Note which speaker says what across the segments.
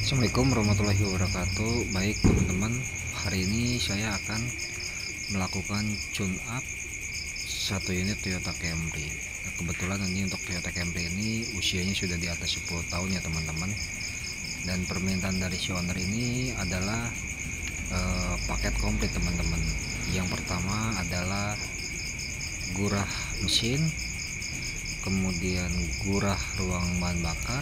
Speaker 1: Assalamualaikum warahmatullahi wabarakatuh. Baik teman-teman, hari ini saya akan melakukan tune up satu unit Toyota Camry. Nah, kebetulan ini untuk Toyota Camry ini usianya sudah di atas 10 tahun ya teman-teman. Dan permintaan dari si owner ini adalah paket komplit teman-teman. Yang pertama adalah gurah mesin, kemudian gurah ruang bahan bakar,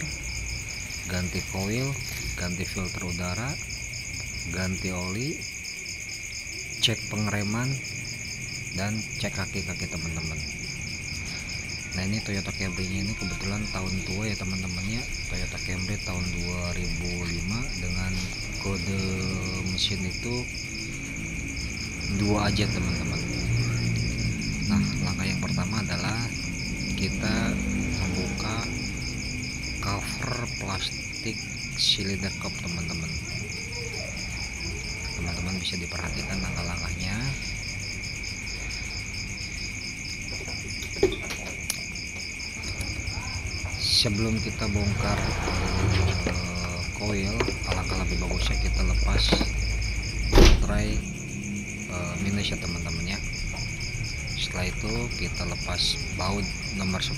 Speaker 1: ganti koil, ganti filter udara, ganti oli, cek pengereman, dan cek kaki-kaki teman-teman. Nah, ini Toyota Camry nya ini kebetulan tahun tua ya teman-temannya. Toyota Camry tahun 2005 dengan kode mesin itu 2 aja teman-teman. Nah, langkah yang pertama adalah kita membuka cover plastik silinder kop teman-teman. Teman-teman bisa diperhatikan langkah-langkahnya. Sebelum kita bongkar koil, alangkah lebih bagusnya kita lepas baterai minus ya teman-teman ya. Setelah itu kita lepas baut nomor 10,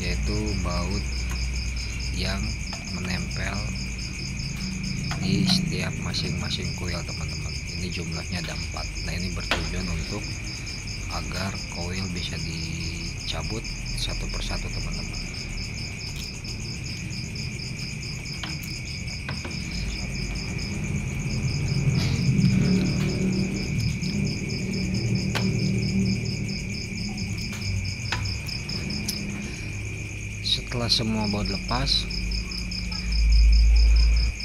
Speaker 1: yaitu baut yang menempel di setiap masing-masing koil teman-teman. Ini jumlahnya ada 4. Nah, ini bertujuan untuk agar koil bisa dicabut satu persatu teman-teman. Setelah semua baut lepas,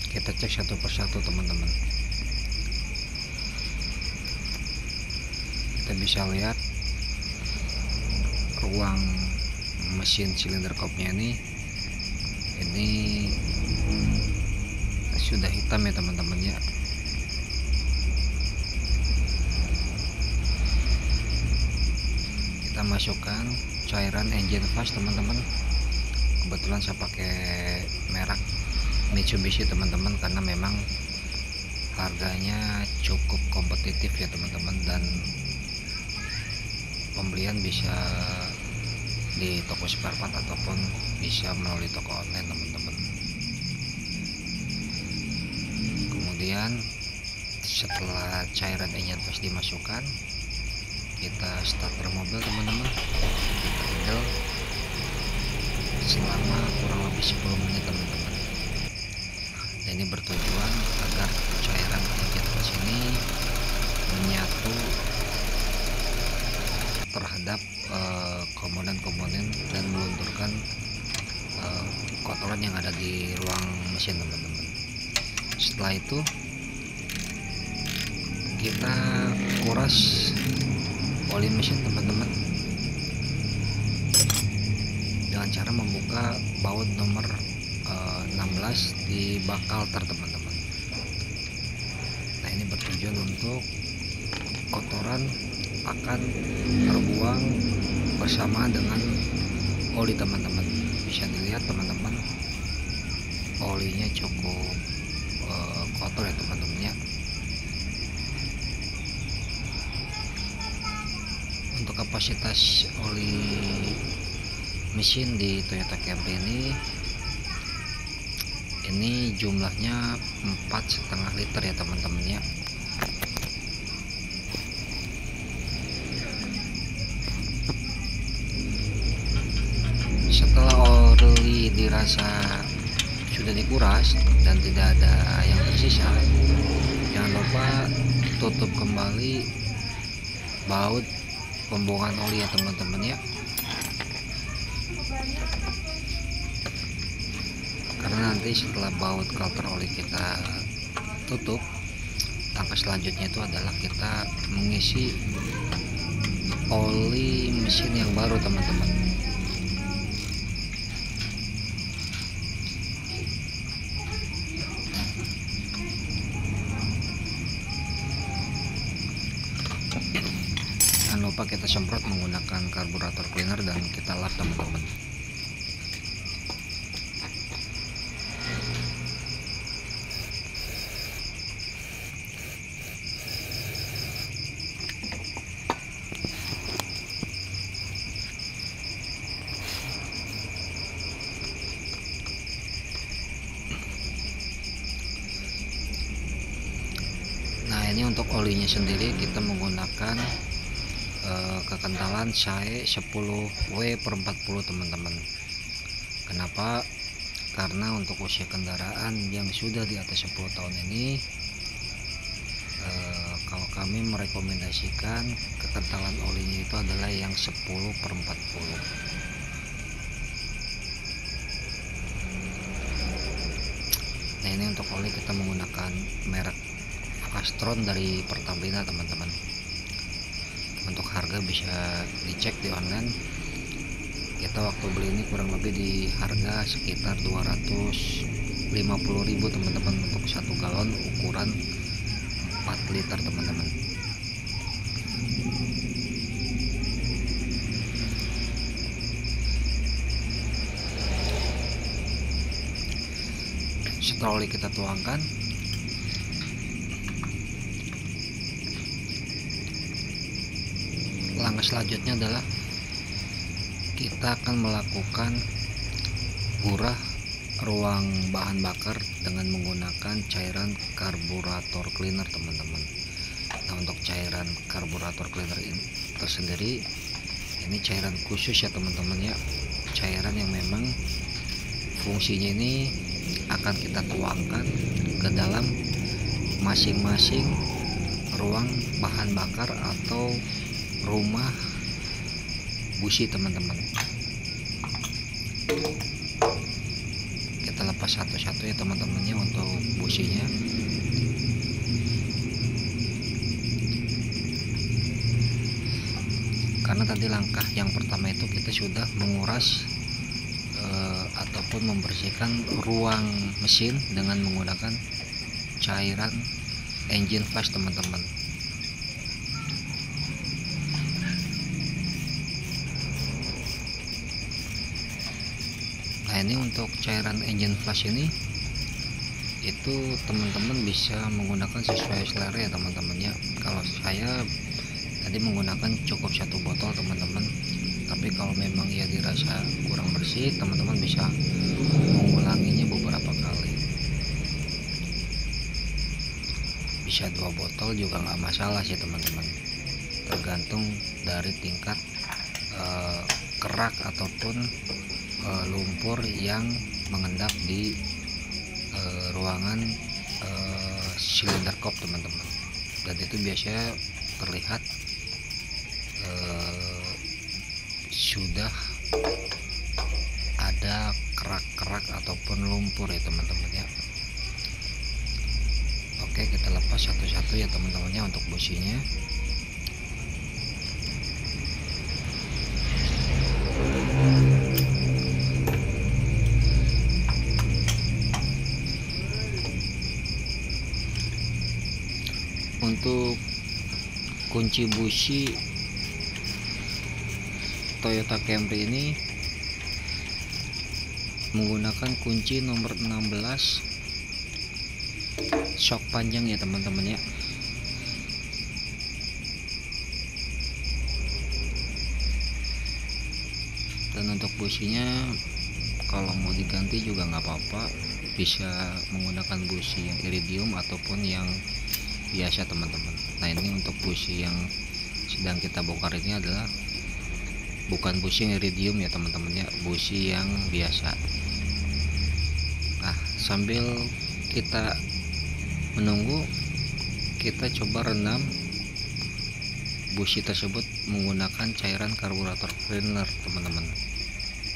Speaker 1: kita cek satu persatu teman-teman. Kita bisa lihat ruang mesin silinder kopnya ini sudah hitam ya teman-teman ya. Kita masukkan cairan engine flush teman-teman. Kebetulan saya pakai merek Mitsubishi teman-teman, karena memang harganya cukup kompetitif ya teman-teman, dan pembelian bisa di toko spare part ataupun bisa melalui toko online teman-teman. Kemudian setelah cairan engine flush dimasukkan, kita starter mobil teman-teman. Kita idle selama kurang lebih 10 menit teman-teman. Nah, ini bertujuan agar cairan engine flush ini menyatu terhadap komponen-komponen dan melunturkan kotoran yang ada di ruang mesin teman-teman. Setelah itu kita kuras oli mesin teman-teman dengan cara membuka baut nomor 16 di bak kalter teman-teman. Nah, ini bertujuan untuk kotoran akan terbuang bersama dengan oli teman-teman. Bisa dilihat teman-teman, olinya cukup kotor ya teman-teman ya. Untuk kapasitas oli mesin di Toyota Camry ini jumlahnya 4,5 liter ya teman-teman ya. Setelah oli dirasa sudah dikuras dan tidak ada yang tersisa, jangan lupa tutup kembali baut pembuangan oli ya teman-teman ya. Karena nanti setelah baut kalter oli kita tutup, langkah selanjutnya itu adalah kita mengisi oli mesin yang baru teman-teman. Jangan lupa kita semprot menggunakan karburator cleaner dan kita lap teman-teman. ini untuk olinya sendiri kita menggunakan kekentalan SAE 10W/40 teman-teman. Kenapa? Karena untuk usia kendaraan yang sudah di atas 10 tahun ini, kalau kami merekomendasikan kekentalan olinya itu adalah yang 10/40. Nah, ini untuk oli kita menggunakan merek Castron dari Pertamina teman-teman. Untuk harga bisa dicek di online. Kita waktu beli ini kurang lebih di harga sekitar 250.000 teman-teman untuk 1 galon ukuran 4 liter teman-teman. Setelah oli kita tuangkan, langkah selanjutnya adalah kita akan melakukan gurah ruang bahan bakar dengan menggunakan cairan karburator cleaner teman-teman. Nah, untuk cairan karburator cleaner ini tersendiri, ini cairan khusus ya teman-teman ya, cairan yang memang fungsinya ini akan kita tuangkan ke dalam masing-masing ruang bahan bakar atau rumah busi teman-teman. Kita lepas satu-satu ya teman-temannya untuk businya. Karena tadi langkah yang pertama itu kita sudah menguras ataupun membersihkan ruang mesin dengan menggunakan cairan engine flush teman-teman. Nah, ini untuk cairan engine flush ini itu teman-teman bisa menggunakan sesuai selera ya teman-teman ya. Kalau saya tadi menggunakan cukup 1 botol teman-teman, tapi kalau memang ya dirasa kurang bersih, teman-teman bisa mengulanginya beberapa kali. Bisa 2 botol juga nggak masalah sih teman-teman, tergantung dari tingkat kerak ataupun lumpur yang mengendap di ruangan silinder kop teman-teman. Dan itu biasanya terlihat sudah ada kerak-kerak ataupun lumpur ya teman-teman ya. Oke, kita lepas satu-satu ya teman-temannya untuk businya. Untuk kunci busi Toyota Camry ini menggunakan kunci nomor 16 shock panjang ya teman-teman ya. Dan untuk businya kalau mau diganti juga nggak apa-apa, bisa menggunakan busi yang iridium ataupun yang biasa teman-teman. Nah, ini untuk busi yang sedang kita bongkar ini adalah bukan busi yang iridium ya teman-teman ya, busi yang biasa. Nah, sambil kita menunggu, kita coba rendam busi tersebut menggunakan cairan karburator cleaner teman-teman.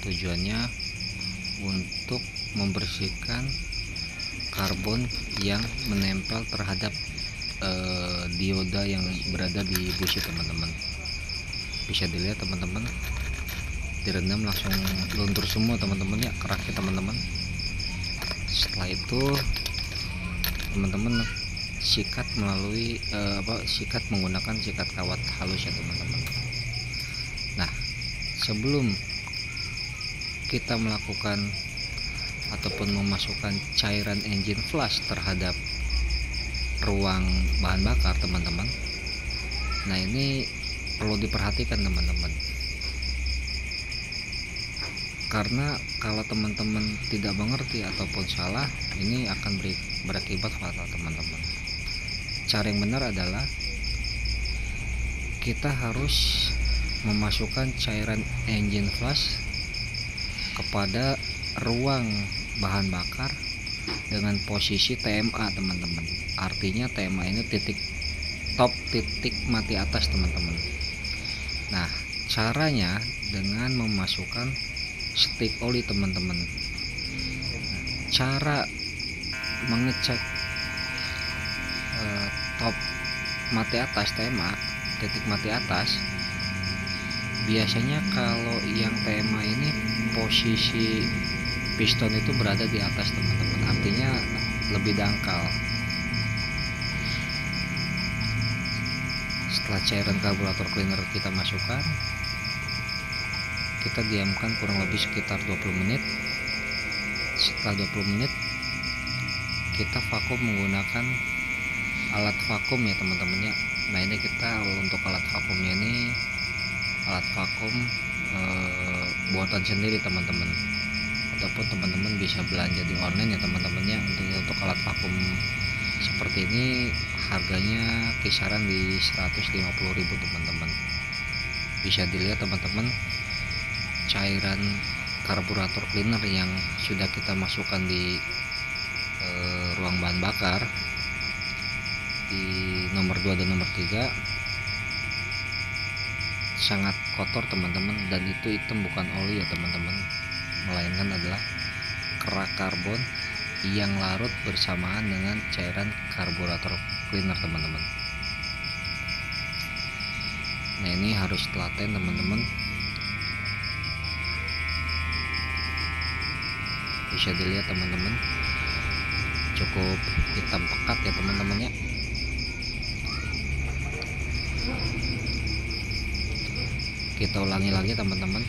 Speaker 1: Tujuannya untuk membersihkan karbon yang menempel terhadap dioda yang berada di busi teman-teman. Bisa dilihat teman-teman, direndam langsung luntur semua teman-teman ya keraknya teman-teman. Setelah itu teman-teman sikat melalui sikat menggunakan sikat kawat halus ya teman-teman. Nah, sebelum kita melakukan ataupun memasukkan cairan engine flush terhadap ruang bahan bakar teman-teman, nah ini perlu diperhatikan teman-teman, karena kalau teman-teman tidak mengerti ataupun salah, ini akan berakibat fatal teman-teman. cara yang benar adalah kita harus memasukkan cairan engine flush kepada ruang bahan bakar dengan posisi TMA teman-teman. Artinya TMA ini titik top, titik mati atas teman-teman. Nah, caranya dengan memasukkan stick oli teman-teman. Cara mengecek top mati atas TMA, titik mati atas, biasanya kalau yang TMA ini posisi piston itu berada di atas teman-teman, artinya lebih dangkal. Setelah cairan karburator cleaner kita masukkan, kita diamkan kurang lebih sekitar 20 menit. Setelah 20 menit kita vakum menggunakan alat vakum ya teman-teman ya. Nah, ini kita untuk alat vakumnya ini alat vakum buatan sendiri teman-teman, ataupun teman-teman bisa belanja di online ya teman-teman ya. Untuk alat vakum seperti ini harganya kisaran di 150.000 teman-teman. Bisa dilihat teman-teman, cairan karburator cleaner yang sudah kita masukkan di ruang bahan bakar di nomor 2 dan nomor 3 sangat kotor teman-teman, dan itu hitam bukan oli ya teman-teman, melainkan adalah kerak karbon yang larut bersamaan dengan cairan karburator cleaner teman-teman. Nah, ini harus telaten teman-teman. Bisa dilihat teman-teman, cukup hitam pekat ya teman-teman ya. Kita ulangi lagi teman-teman.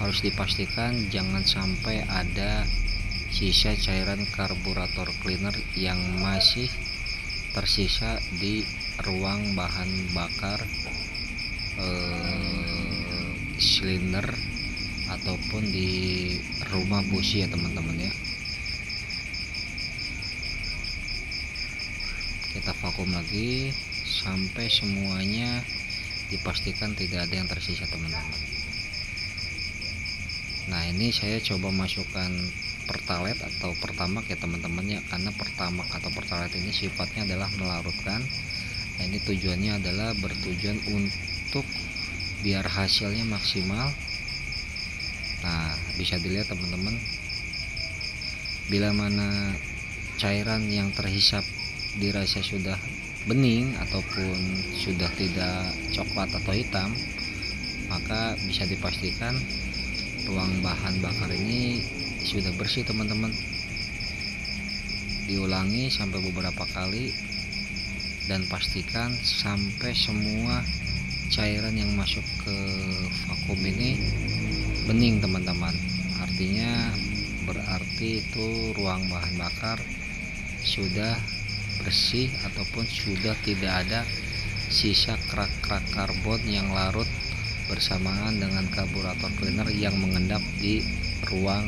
Speaker 1: Harus dipastikan jangan sampai ada sisa cairan karburator cleaner yang masih tersisa di ruang bahan bakar silinder ataupun di rumah busi ya teman-teman ya. Kita vakum lagi sampai semuanya dipastikan tidak ada yang tersisa teman-teman. Nah, ini saya coba masukkan pertalite atau pertamax ya teman-teman ya, karena pertamax atau pertalite ini sifatnya adalah melarutkan. Nah, ini tujuannya adalah bertujuan untuk biar hasilnya maksimal. Nah, bisa dilihat teman-teman, bila mana cairan yang terhisap dirasa sudah bening ataupun sudah tidak coklat atau hitam, maka bisa dipastikan ruang bahan bakar ini sudah bersih teman-teman. Diulangi sampai beberapa kali dan pastikan sampai semua cairan yang masuk ke vakum ini bening teman-teman. Artinya berarti itu ruang bahan bakar sudah bersih ataupun sudah tidak ada sisa kerak-kerak karbon yang larut bersamaan dengan karburator cleaner yang mengendap di ruang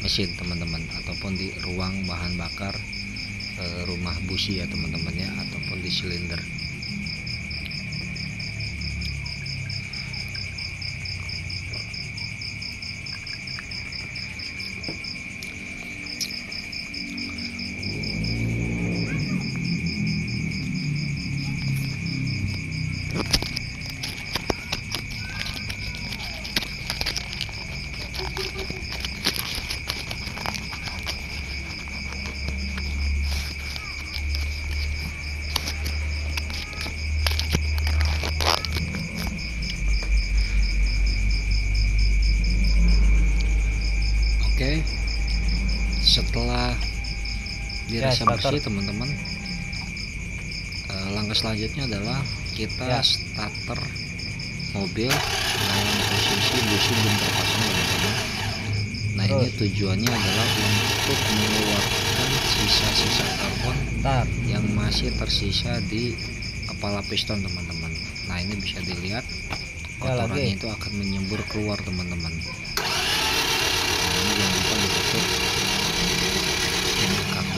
Speaker 1: mesin teman-teman, ataupun di ruang bahan bakar rumah busi ya teman-teman ya, ataupun di silinder. Oke, setelah dirasa bersih teman-teman, langkah selanjutnya adalah kita starter mobil dalam posisi busi belum terpasang teman-teman. Nah, ini tujuannya adalah untuk mengeluarkan sisa-sisa karbon yang masih tersisa di kepala piston teman-teman. Nah, ini bisa dilihat kotorannya itu akan menyembur keluar teman-teman. Jangan lupa ditutup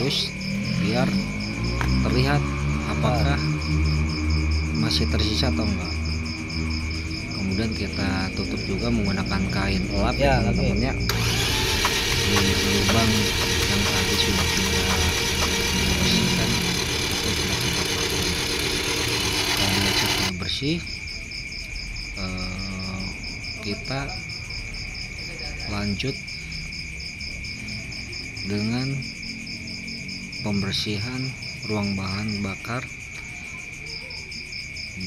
Speaker 1: dus biar terlihat apakah masih tersisa atau enggak. Kemudian kita tutup juga menggunakan kain elap ya teman-teman ya, di lubang yang tadi sudah kita bersihkan atau sudah kita vakum. Karena sudah bersih, kita lanjut dengan pembersihan ruang bahan bakar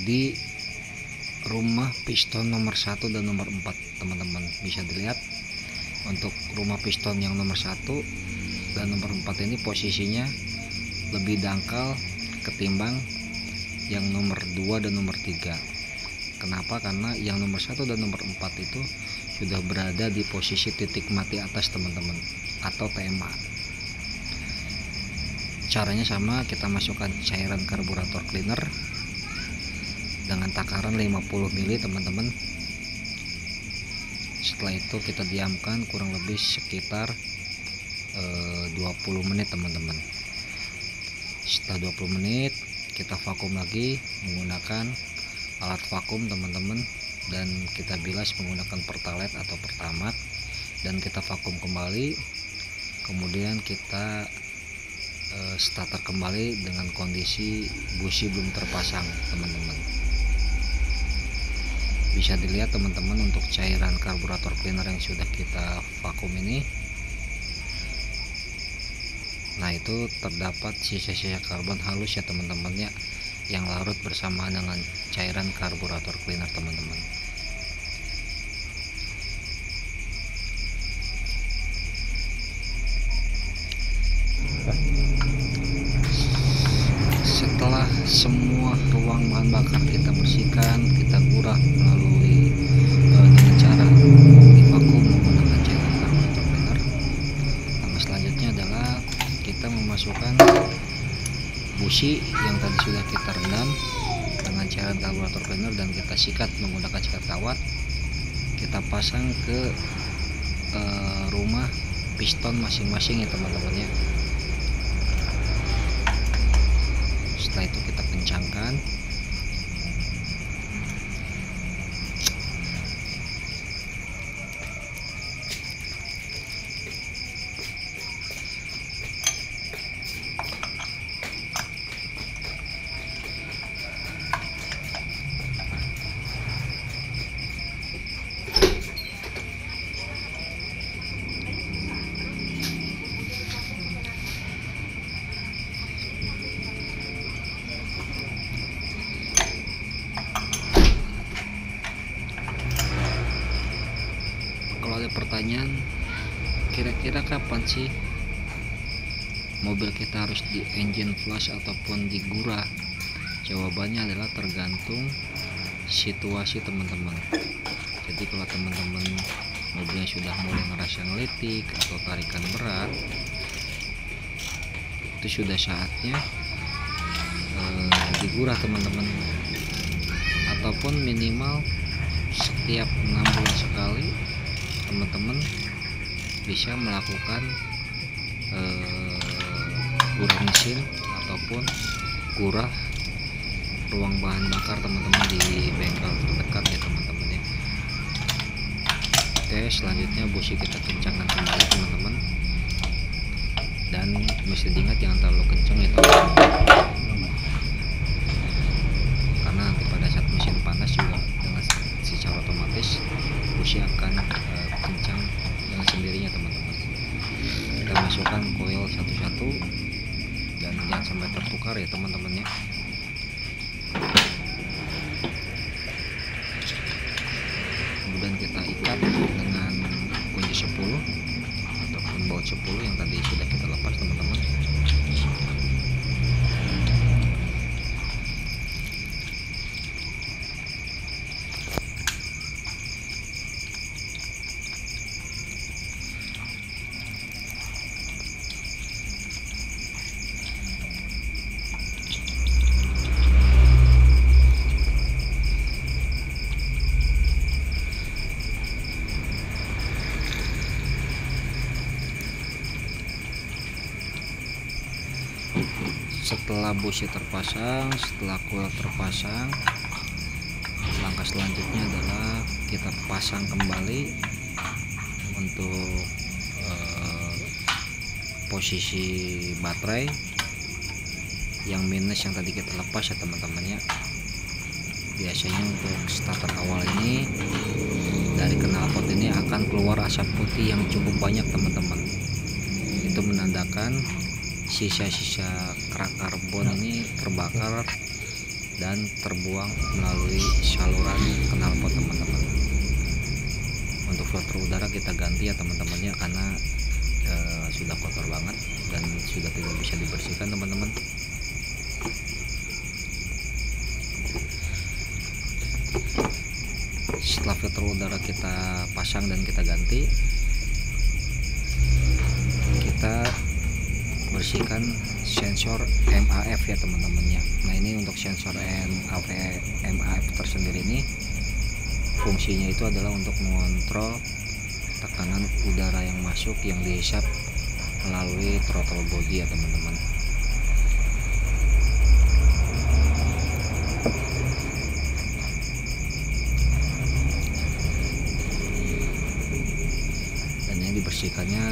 Speaker 1: di rumah piston nomor 1 dan nomor 4 teman-teman. Bisa dilihat untuk rumah piston yang nomor 1 dan nomor 4 ini posisinya lebih dangkal ketimbang yang nomor 2 dan nomor 3. Kenapa? Karena yang nomor 1 dan nomor 4 itu sudah berada di posisi titik mati atas teman-teman, atau TMA. Caranya sama, kita masukkan cairan karburator cleaner dengan takaran 50 ml teman-teman. Setelah itu kita diamkan kurang lebih sekitar 20 menit teman-teman. Setelah 20 menit kita vakum lagi menggunakan alat vakum teman-teman, dan kita bilas menggunakan pertalite atau pertamax, dan kita vakum kembali. Kemudian kita starter kembali dengan kondisi busi belum terpasang teman-teman. Bisa dilihat teman-teman untuk cairan karburator cleaner yang sudah kita vakum ini, nah itu terdapat sisa-sisa karbon halus ya teman-teman ya, yang larut bersamaan dengan cairan karburator cleaner teman-teman. Setelah semua ruang bahan bakar kita bersihkan, kita gurah melalui dengan cara divakum menggunakan cairan karburator cleaner. Langkah selanjutnya adalah kita memasukkan busi yang tadi sudah kita rendam dengan cairan karburator cleaner dan kita sikat menggunakan sikat kawat. Kita pasang ke rumah piston masing-masing ya teman-teman ya. Setelah itu kita kencangkan. Kalau ada pertanyaan, kira-kira kapan sih mobil kita harus di engine flush ataupun digurah? Jawabannya adalah tergantung situasi teman-teman. Jadi kalau teman-teman mobilnya sudah mulai ngerasa ngelitik atau tarikan berat, itu sudah saatnya digurah teman-teman, ataupun minimal setiap 6 bulan sekali teman-teman bisa melakukan gurah mesin ataupun gurah ruang bahan bakar teman-teman di bengkel terdekat ya teman-teman ya. Oke, selanjutnya busi kita kencangkan kembali teman-teman, dan mesti diingat jangan terlalu kencang ya teman-teman, karena nanti pada saat mesin panas juga dengan secara otomatis busi akan kencang dengan sendirinya teman-teman. Kita masukkan koil satu-satu dan jangan sampai tertukar ya teman-teman ya. Kemudian kita ikat dengan kunci 10 ataupun baut 10 yang tadi sudah kita lepas teman-teman. Setelah busi terpasang, setelah coil terpasang, langkah selanjutnya adalah kita pasang kembali untuk posisi baterai yang minus yang tadi kita lepas ya teman-teman ya. Biasanya untuk starter awal ini dari knalpot ini akan keluar asap putih yang cukup banyak teman-teman. Itu menandakan sisa-sisa kerak karbon ini terbakar dan terbuang melalui saluran knalpot teman-teman. Untuk filter udara kita ganti ya teman-teman ya, karena sudah kotor banget dan sudah tidak bisa dibersihkan teman-teman. Setelah filter udara kita pasang dan kita ganti, kita bersihkan sensor MAF ya teman-teman ya. Nah ini untuk sensor MAF tersendiri ini fungsinya itu adalah untuk mengontrol tekanan udara yang masuk yang dihisap melalui throttle body ya teman-teman. Dan yang dibersihkannya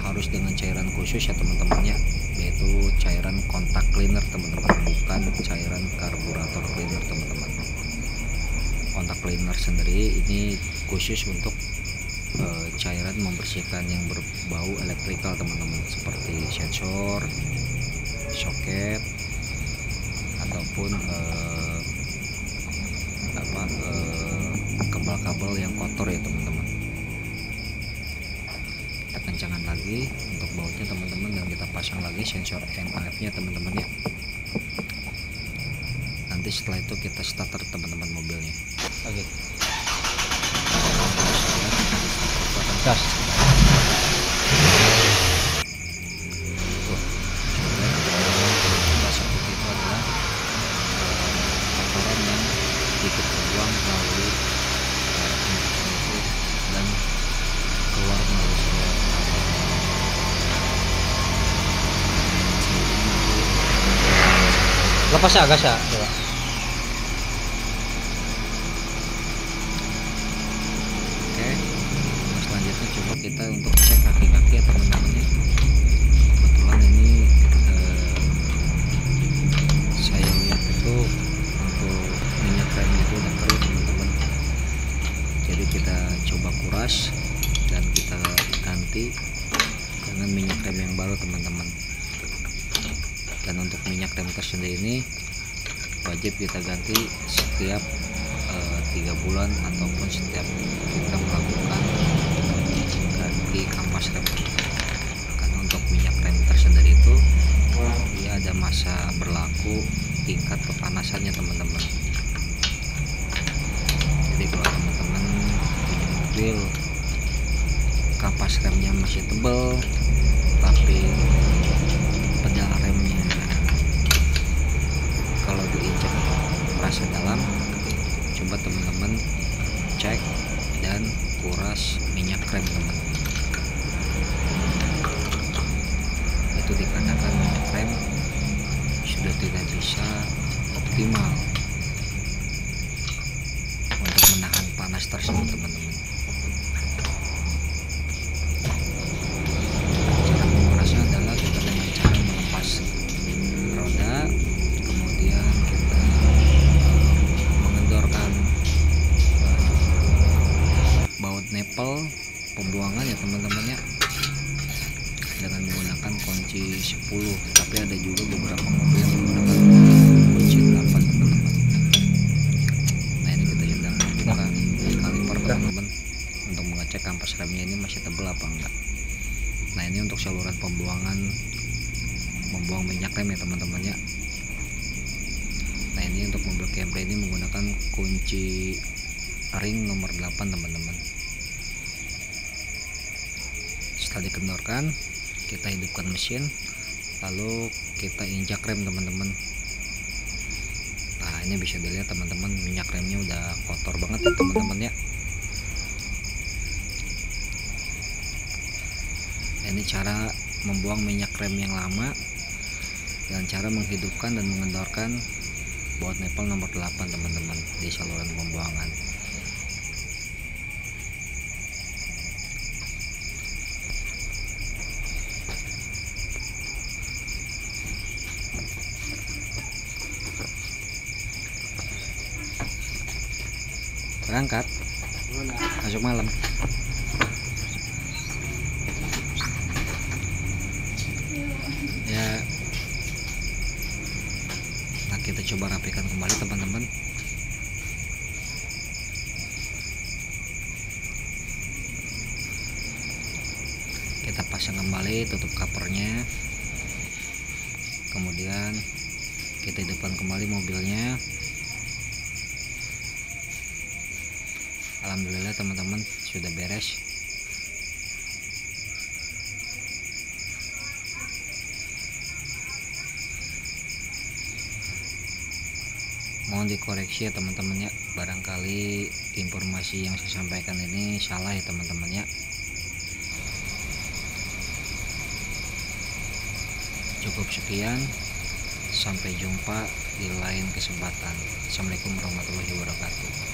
Speaker 1: harus dengan cairan khusus ya teman-teman ya, yaitu cairan kontak cleaner teman-teman, bukan cairan karburator cleaner teman-teman. Kontak cleaner sendiri ini khusus untuk cairan membersihkan yang berbau elektrikal teman-teman, seperti sensor, soket, ataupun kabel-kabel yang kotor ya teman-teman. Kita kencangkan lagi untuk bautnya teman-teman dan kita pasang lagi sensor MAF nya teman-teman ya. Nanti setelah itu kita starter teman-teman mobilnya.
Speaker 2: Oke. Gas.
Speaker 1: Seperti itu adalah kotoran yang sedikit terbuang melalui itu dan keluar melalui saluran.
Speaker 2: Lepas ya gas ya, coba.
Speaker 1: Selanjutnya coba kita untuk cek kaki-kaki ya teman-teman ya. Kebetulan ini saya lihat itu untuk minyak remnya itu udah kering teman-teman, jadi kita coba kuras dan kita ganti dengan minyak rem yang baru teman-teman. Dan untuk minyak rem tersendiri ini wajib kita ganti setiap 3 bulan ataupun setiap kita melakukan ganti kampas rem, karena untuk minyak rem tersendiri itu dia ada masa berlaku tingkat kepanasannya teman-teman. Jadi kalau teman-teman punya mobil kampas remnya masih tebal tapi pedal remnya kalau diinjak merasa dalam, coba teman-teman cek dan kuras minyak rem teman. Itu dikarenakan minyak rem sudah tidak bisa optimal untuk menahan panas tersebut teman-teman. Cara mengurasnya adalah kita dengan cara melepas roda, kemudian kita mengendorkan baut nepel pembuangan ya teman-teman ya, dengan menggunakan kunci 10, tapi ada juga beberapa mobil yang menggunakan kunci 8 teman-teman. Nah ini kita sedang buka kaliper teman-teman untuk mengecek kampas remnya ini masih tebal apa enggak. Nah ini untuk saluran pembuangan membuang minyak rem ya teman-teman ya. Nah ini untuk mobil Camry ini menggunakan kunci ring nomor 8 teman-teman. Setelah dikendorkan, kita hidupkan mesin, lalu kita injak rem teman-teman. Nah ini bisa dilihat teman-teman, minyak remnya udah kotor banget ya teman-teman ya. Nah, ini cara membuang minyak rem yang lama dengan cara menghidupkan dan mengendorkan baut nipple nomor 8 teman-teman di saluran pembuangan. Berangkat masuk malam. Ya, nah kita coba rapikan kembali teman-teman. Kita pasang kembali tutup covernya, kemudian kita hidupkan kembali mobilnya. Alhamdulillah teman-teman sudah beres. Mohon dikoreksi ya teman-teman ya, barangkali informasi yang saya sampaikan ini salah ya teman-teman ya. Cukup sekian, sampai jumpa di lain kesempatan. Assalamualaikum warahmatullahi wabarakatuh.